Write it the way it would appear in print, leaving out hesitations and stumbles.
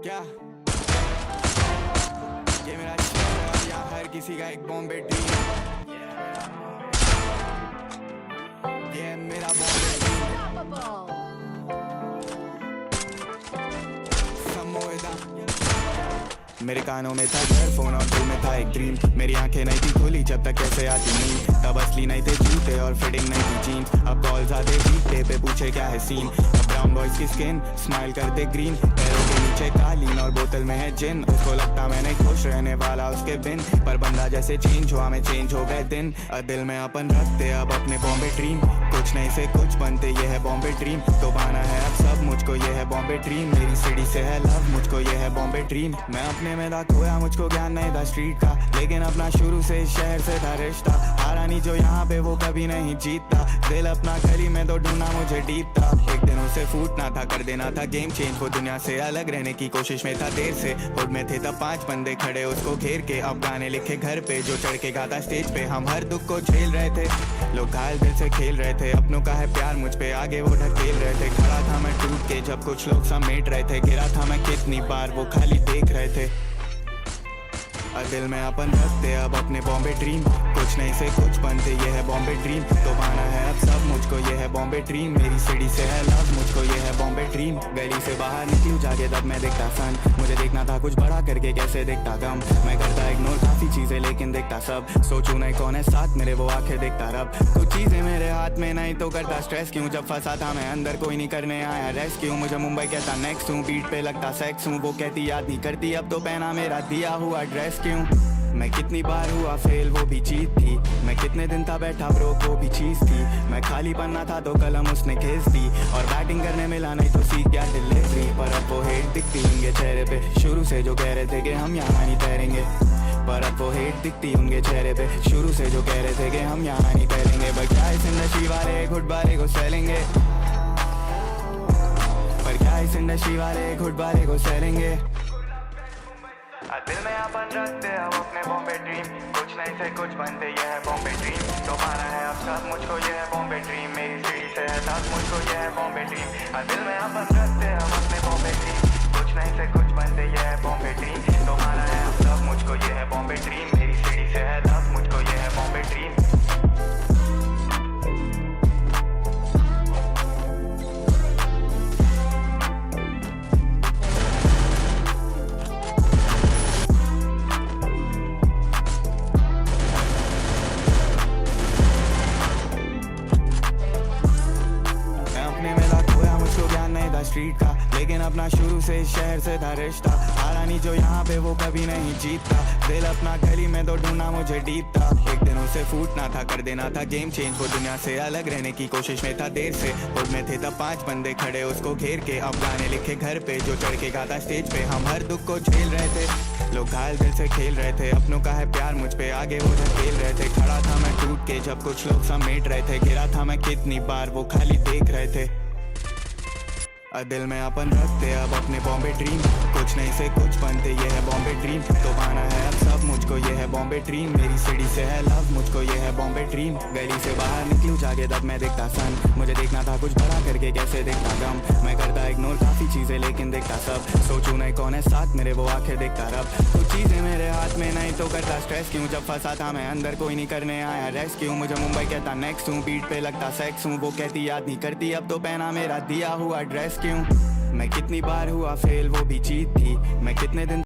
क्या ये मेरा शहर है और यहाँ हर किसी का एक बॉम्बे ड्रीम। ये मेरा बॉम्बे ड्रीम। मेरे कानों में था ईयरफोन और दिल में था एक ड्रीम। मेरी आंखें नहीं थी खुली जब तक कैसे आती नींद। तब असली नहीं थे जूते और फिटिंग नहीं थी जीन्स। अब कॉल्स आते वीकडे पे पूछे क्या है सीन। अब ब्राउन बॉयज की स्किन स्माइल करते ग्रीन। पैरों के नीचे कालीन और बोतल में है जिन। उसको लगता मैंने खुश रहने वाला उसके बिन। पर बंदा जैसे चेंज हुआ मैं चेंज हो गए दिन। दिल में अपन रखते अब अपने बॉम्बे ड्रीम। कुछ नहीं से कुछ बनते ये है बॉम्बे ड्रीम। तो पाना है अब सब मुझको ये है बॉम्बे ड्रीम। मेरी सिटी से है लव मुझको ये है बॉम्बे ड्रीम। मैं अपने में था खोया मुझको ज्ञान नहीं था स्ट्रीट का। लेकिन अपना शुरू से शहर से था रिश्ता। हारा नहीं जो यहाँ पे वो कभी नहीं जीतता। दिल अपना गली में तो ढूंढना मुझे डीप था। एक दिन उसे फूटना था कर देना था गेम चेंज। वो दुनिया से अलग रहने की कोशिश में था देर से। हुड में थे तब 5 बंदे खड़े उसको घेर के। अब गाने लिखे घर पे जो चढ़ के गाता स्टेज पे। हम हर दुख को झेल रहे थे। लोग घायल दिल से खेल रहे थे। अपनों का है प्यार मुझ पे आगे वो ढकेल रहे थे। खड़ा था मैं टूट के जब कुछ लोग समेट रहे थे। गिरा था मैं कितनी बार वो खाली देख रहे थे। दिल में अपन रखते अब अपने बॉम्बे ड्रीम। कुछ नहीं से कुछ बनते ये है बॉम्बे ड्रीम। तो पाना है अब सब मुझको ये है बॉम्बे ड्रीम। मेरी सिटी से है लव मुझको ये है बॉम्बे ड्रीम। गली से बाहर निकलूं जाके तब मैं देखता सन। मुझे देखना था कुछ बड़ा करके कैसे देखता गम। मैं करता इग्नोर काफी चीजें लेकिन देखता सब। सोचूं नहीं कौन है साथ मेरे वो आंखें देखता रब। कुछ चीजें मेरे हाथ में नहीं तो करता स्ट्रेस क्यों। जब फंसा था मैं अंदर कोई नहीं करने आया रेस्क्यू। मुझे मुंबई कहता नेक्स्ट हूँ बीट पे लगता सेक्स हूँ। वो कहती याद नहीं करती अब तो पहना मेरा दिया हुआ ड्रेस क्यों। मैं कितनी बार हुआ फेल वो भी जीत थी। मैं कितने दिन था बैठा ब्रो वो भी चीज थी। मैं खाली बनना था तो कलम उसने खींच दी। और बैटिंग करने मिला नहीं तो सीख गया डिलीवरी। पर अब वो हेट दिखती उनके चेहरे पे। शुरू से जो कह रहे थे कि हम यहाँ नहीं तैरेंगे। पर अब वो हेट दिखती उनके चेहरे पे। शुरू से जो कह रहे थे कि हम यहाँ नहीं तैरेंगे। पर क्या इस इंडस्ट्री वाले घुटबारे को सैलेंगे। पर क्या इस इंडस्ट्री वाले घुटबारे को सैलेंगे। दिल में अपन रखते अब अपने बॉम्बे ड्रीम। कुछ नहीं से कुछ बनते ये है बॉम्बे ड्रीम। तो पाना है अब सब मुझको ये है बॉम्बे ड्रीम। मेरी सिटी से है सब मुझको ये है बॉम्बे ड्रीम। दिल में अपन रखते अब अपने बॉम्बे ड्रीम। कुछ नहीं से कुछ बनते ये है बॉम्बे ड्रीम। तो पाना है अब सब मुझको ये है बॉम्बे ड्रीम। मेरी सिटी से है लव मुझको ये है बॉम्बे ड्रीम। स्ट्रीट का लेकिन अपना शुरू से शहर से था रिश्ता। हारा नहीं जो यहाँ पे वो कभी नहीं जीतता। दिल अपना गली में तो ढूंढना मुझे डीप था। एक दिन उसे फूटना था कर देना था गेम चेंज। वो दुनिया से अलग रहने की कोशिश में था देर से। हुड में थे तब 5 बंदे खड़े उसको घेर के। अब गाने लिखे घर पे जो चढ़ के गाता स्टेज पे। हम हर दुख को झेल रहे थे। लोग घायल दिल से खेल रहे थे। अपनों का है प्यार मुझ पे आगे वो ढकेल रहे थे। खड़ा था मैं टूट के जब कुछ लोग समेट रहे थे। गिरा था मैं कितनी बार वो खाली देख रहे थे। दिल में अपन रखते अब अपने बॉम्बे ड्रीम। कुछ नहीं से कुछ बनते ये है बॉम्बे ड्रीम। तो पाना है अब सब मुझको ये है बॉम्बे ड्रीम। मेरी सिटी से है लव मुझको ये है बॉम्बे ड्रीम। गली से बाहर निकलूं जाके तब मैं देखता सन। मुझे देखना था कुछ बड़ा करके कैसे देखता गम। मैं करता इग्नोर काफी चीजें लेकिन देखता सब। सोचूं नहीं कौन है साथ मेरे वो आंखें देखता रब। कुछ चीजें मेरे हाथ में नहीं तो करता स्ट्रेस क्यों। जब फंसा था मैं अंदर कोई नहीं करने आया रेस्क्यू। मुझे मुंबई कहता नेक्स्ट हूँ बीट पे लगता सेक्स हूँ। वो कहती याद नहीं करती अब तो पहना मेरा दिया हुआ ड्रेस क्यों। मैं कितनी बार हुआ फेल वो भी जीत थी। मैं कितने दिन